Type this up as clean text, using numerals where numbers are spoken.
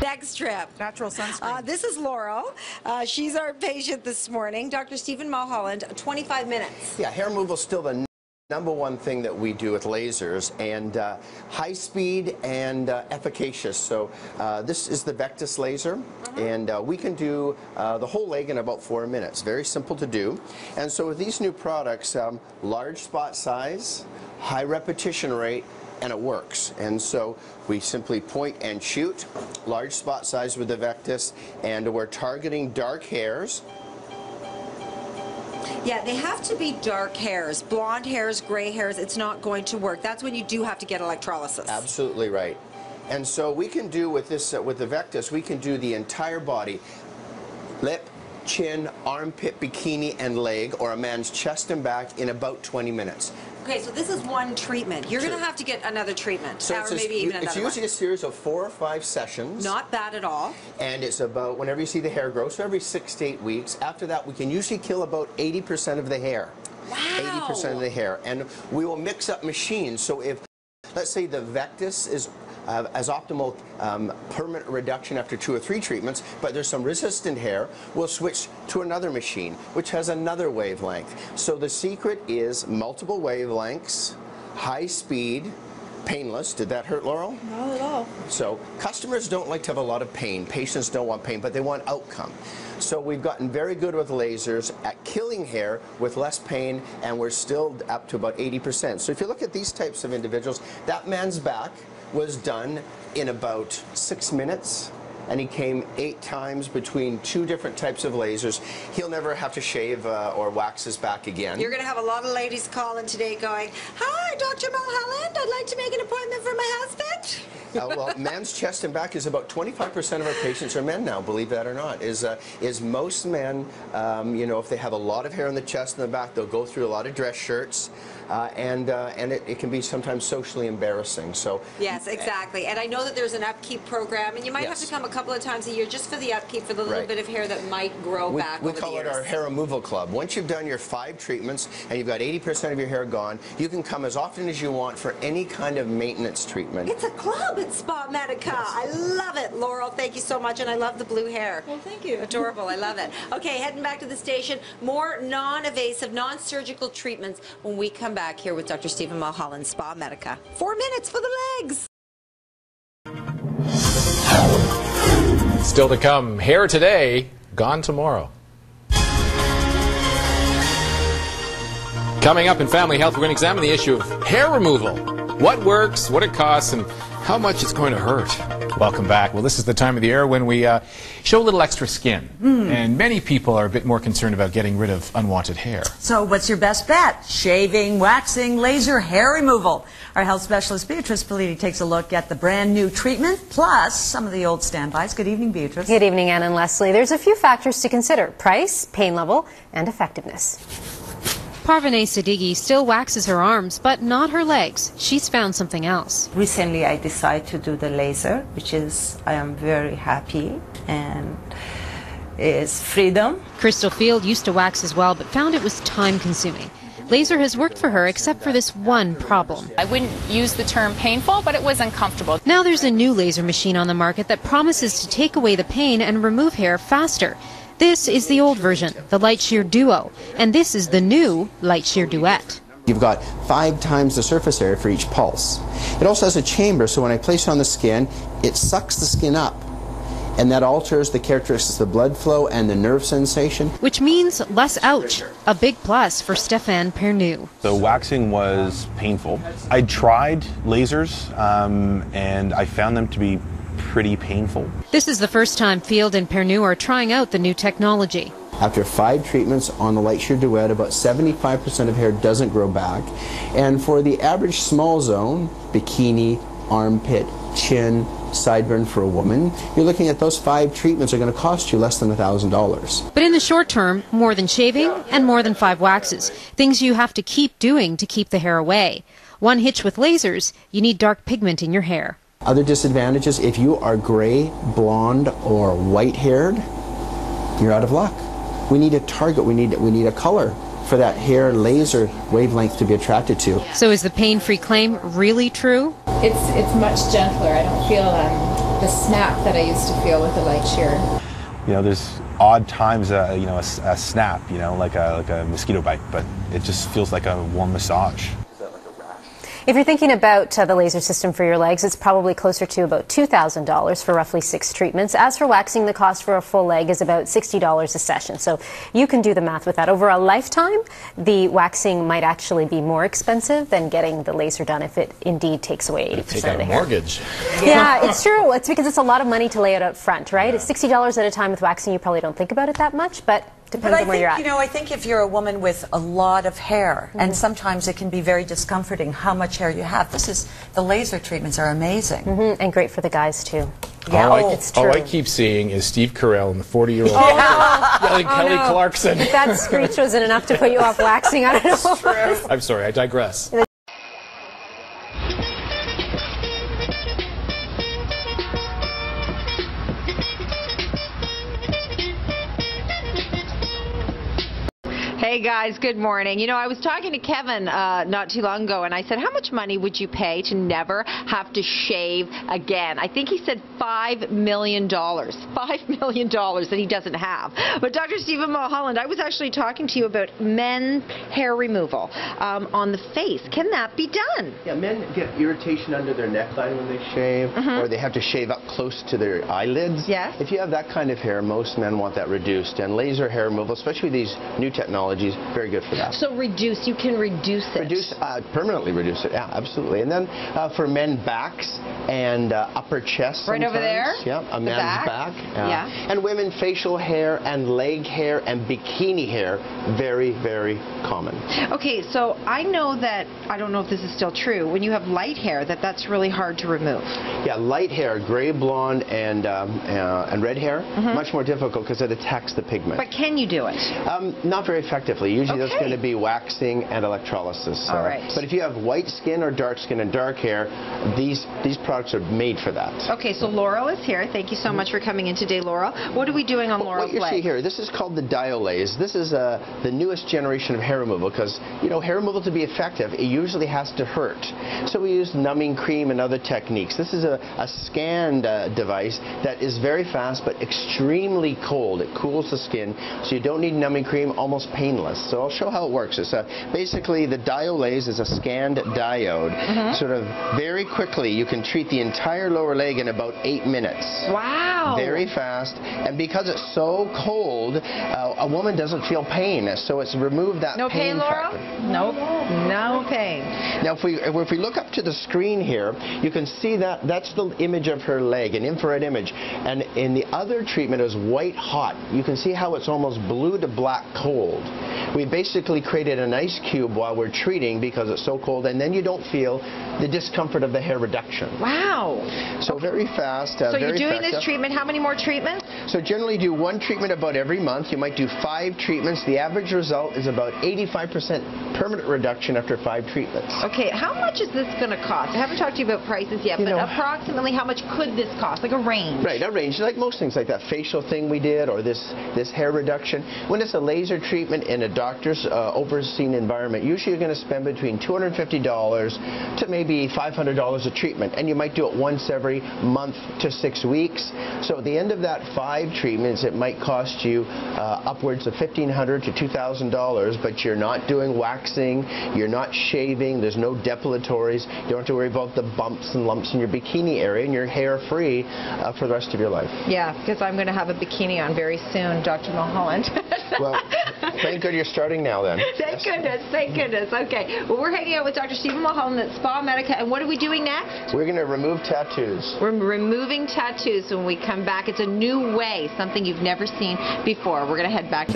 Next trip. Natural sunscreen. This is Laurel. She's our patient this morning. Dr. Stephen Mulholland, 25 minutes. Yeah, hair removal is still the number one thing that we do with lasers, and high speed and efficacious. So this is the Vectus laser, and we can do the whole leg in about 4 minutes. Very simple to do. And so with these new products, large spot size, high repetition rate, and it works. And so we simply point and shoot, large spot size with the Vectus, and we're targeting dark hairs. Yeah, they have to be dark hairs. Blonde hairs, gray hairs, it's not going to work. That's when you do have to get electrolysis. Absolutely right. And so we can do with this, with the Vectus, we can do the entire body, lip, chin, armpit, bikini, and leg, or a man's chest and back in about 20 minutes. Okay, so this is one treatment. You're going to have to get another treatment, So or maybe even another It's usually a series of 4 or 5 sessions. Not bad at all. And it's about, whenever you see the hair grow, so every 6 to 8 weeks. After that, we can usually kill about 80% of the hair. Wow. 80% of the hair. And we will mix up machines. So if, let's say the Vectus is as optimal permanent reduction after 2 or 3 treatments, but there's some resistant hair, we'll switch to another machine, which has another wavelength. So the secret is multiple wavelengths, high speed, painless. Did that hurt, Laurel? Not at all. So customers don't like to have a lot of pain. Patients don't want pain, but they want outcome. So we've gotten very good with lasers at killing hair with less pain, and we're still up to about 80%. So if you look at these types of individuals, that man's back was done in about 6 minutes, and he came 8 times between 2 different types of lasers. He'll never have to shave or wax his back again. You're going to have a lot of ladies calling today going, "Hi, Dr. Mulholland, I'd like to make an appointment for my husband." Well, man's chest and back is about 25% of our patients are men now, believe that or not. Is most men, you know, if they have a lot of hair on the chest and the back, they'll go through a lot of dress shirts, and it can be sometimes socially embarrassing. So yes, exactly. And I know that there's an upkeep program, and you might have to come a couple of times a year just for the upkeep, for the little bit of hair that might grow back over the years. We call it our hair removal club. Once you've done your 5 treatments and you've got 80% of your hair gone, you can come as often as you want for any kind of maintenance treatment. It's a club at SpaMedica. Yes. I love it. Laurel, thank you so much, and I love the blue hair. Well, thank you. Adorable. I love it. Okay, heading back to the station. More non-invasive, non-surgical treatments when we come back here with Dr. Stephen Mulholland, SpaMedica. 4 minutes for the legs. Still to come, hair today, gone tomorrow. Coming up in Family Health, we're going to examine the issue of hair removal. What works, what it costs, and how much it's going to hurt. Welcome back. Well, this is the time of the year when we show a little extra skin. And many people are a bit more concerned about getting rid of unwanted hair. So what's your best bet? Shaving, waxing, laser, hair removal. Our health specialist, Beatrice Politi, takes a look at the brand new treatment, plus some of the old standbys. Good evening, Beatrice. Good evening, Ann and Leslie. There's a few factors to consider: price, pain level, and effectiveness. Parvane Siddiqui still waxes her arms, but not her legs. She's found something else. Recently, I decided to do the laser, which is, I am very happy, and is freedom. Crystal Field used to wax as well, but found it was time-consuming. Laser has worked for her, except for this one problem. I wouldn't use the term painful, but it was uncomfortable. Now there's a new laser machine on the market that promises to take away the pain and remove hair faster. This is the old version, the Light Shear Duo, and this is the new Light Shear Duet. You've got 5 times the surface area for each pulse. It also has a chamber, so when I place it on the skin, it sucks the skin up, and that alters the characteristics of the blood flow and the nerve sensation. Which means less ouch, a big plus for Stéphane Pernu. The waxing was painful. I tried lasers, and I found them to be pretty painful. This is the first time Field and Pernu are trying out the new technology. After 5 treatments on the Light Shear Duet, about 75% of hair doesn't grow back. And for the average small zone, bikini, armpit, chin, sideburn for a woman, you're looking at those 5 treatments are going to cost you less than $1,000. But in the short term, more than shaving and more than 5 waxes, things you have to keep doing to keep the hair away. One hitch with lasers, you need dark pigment in your hair. Other disadvantages: if you are gray, blonde, or white-haired, you're out of luck. We need a target. We need a color for that hair laser wavelength to be attracted to. So is the pain-free claim really true? It's much gentler. I don't feel the snap that I used to feel with the light shear. You know, there's odd times, you know, a snap, you know, like a mosquito bite, but it just feels like a warm massage. If you're thinking about the laser system for your legs, it's probably closer to about $2,000 for roughly 6 treatments. As for waxing, the cost for a full leg is about $60 a session. So you can do the math with that. Over a lifetime, the waxing might actually be more expensive than getting the laser done if it indeed takes away 80% Take out of the a hair. mortgage. Yeah, it's true. It's because it's a lot of money to lay it out front, right? It's $60 at a time with waxing. You probably don't think about it that much, but depends on where you're at. You know, I think if you're a woman with a lot of hair, and sometimes it can be very discomforting how much hair you have. The laser treatments are amazing. And great for the guys, too. Yeah, it's true. All I keep seeing is Steve Carell and the 40-year-old yelling Kelly Clarkson. If that screech wasn't enough to put you off waxing, I don't know. I'm sorry, I digress. Hey guys, good morning. You know, I was talking to Kevin not too long ago, and I said, how much money would you pay to never have to shave again? I think he said $5 million. $5 million that he doesn't have. But Dr. Stephen Mulholland, I was actually talking to you about men's hair removal on the face. Can that be done? Yeah, men get irritation under their neckline when they shave, or they have to shave up close to their eyelids. Yes. If you have that kind of hair, most men want that reduced, and laser hair removal, especially these new technologies, very good for that. So you can reduce it? Permanently reduce it, yeah, absolutely. And then for men, backs and upper chest right sometimes. over there? Yeah, a man's back. Yeah. And women, facial hair and leg hair and bikini hair, very, very common. Okay, so I know that, I don't know if this is still true, when you have light hair, that's really hard to remove. Yeah, light hair, gray, blonde, and red hair, much more difficult because it attacks the pigment. But can you do it? Not very effectively. Usually that's going to be waxing and electrolysis. All right. But if you have white skin or dark skin and dark hair, these products are made for that. Okay, so Laurel is here. Thank you so much for coming in today, Laurel. What are we doing on Laurel's What you see leg? here, this is called the diolaze. This is the newest generation of hair removal because, you know, hair removal to be effective, it usually has to hurt. So we use numbing cream and other techniques. This is a scanned device that is very fast but extremely cold. It cools the skin, so you don't need numbing cream, almost painless. So I'll show how it works. It's basically the diolaze is a scanned diode. Sort of very quickly you can treat the entire lower leg in about 8 minutes. Wow. Very fast. And because it's so cold, a woman doesn't feel pain. So it's removed that no pain, Laurel? factor. Nope. No pain. Now if we look up to the screen here, you can see that's the image of her leg, an infrared image. And in the other treatment is white hot. You can see how it's almost blue to black cold. We basically created an ice cube while we're treating because it's so cold, and then you don't feel the discomfort of the hair reduction. Wow. So very fast, so very you're doing effective. this treatment, how many more treatments? So generally do 1 treatment about every month. You might do 5 treatments. The average result is about 85% permanent reduction after 5 treatments. Okay, how much is this going to cost? I haven't talked to you about prices yet, but approximately how much could this cost? Like a range? Right, a range. Like most things, like that facial thing we did or this hair reduction. When it's a laser treatment in a doctor's overseen environment, usually you're going to spend between $250 to maybe $500 a treatment, and you might do it once every month to 6 weeks. So at the end of that 5 treatments, it might cost you upwards of $1,500 to $2,000, but you're not doing waxing, you're not shaving, there's no depilatories, you don't have to worry about the bumps and lumps in your bikini area, and you're hair free for the rest of your life. Yeah, because I'm going to have a bikini on very soon, Dr. Mulholland. Well, thank God you're starting now then. Thank goodness, thank goodness. Okay, well, we're hanging out with Dr. Stephen Mulholland at SpaMedica, and what are we doing next? We're going to remove tattoos. We're removing tattoos when we come back. It's a new way, something you've never seen before. We're going to head back to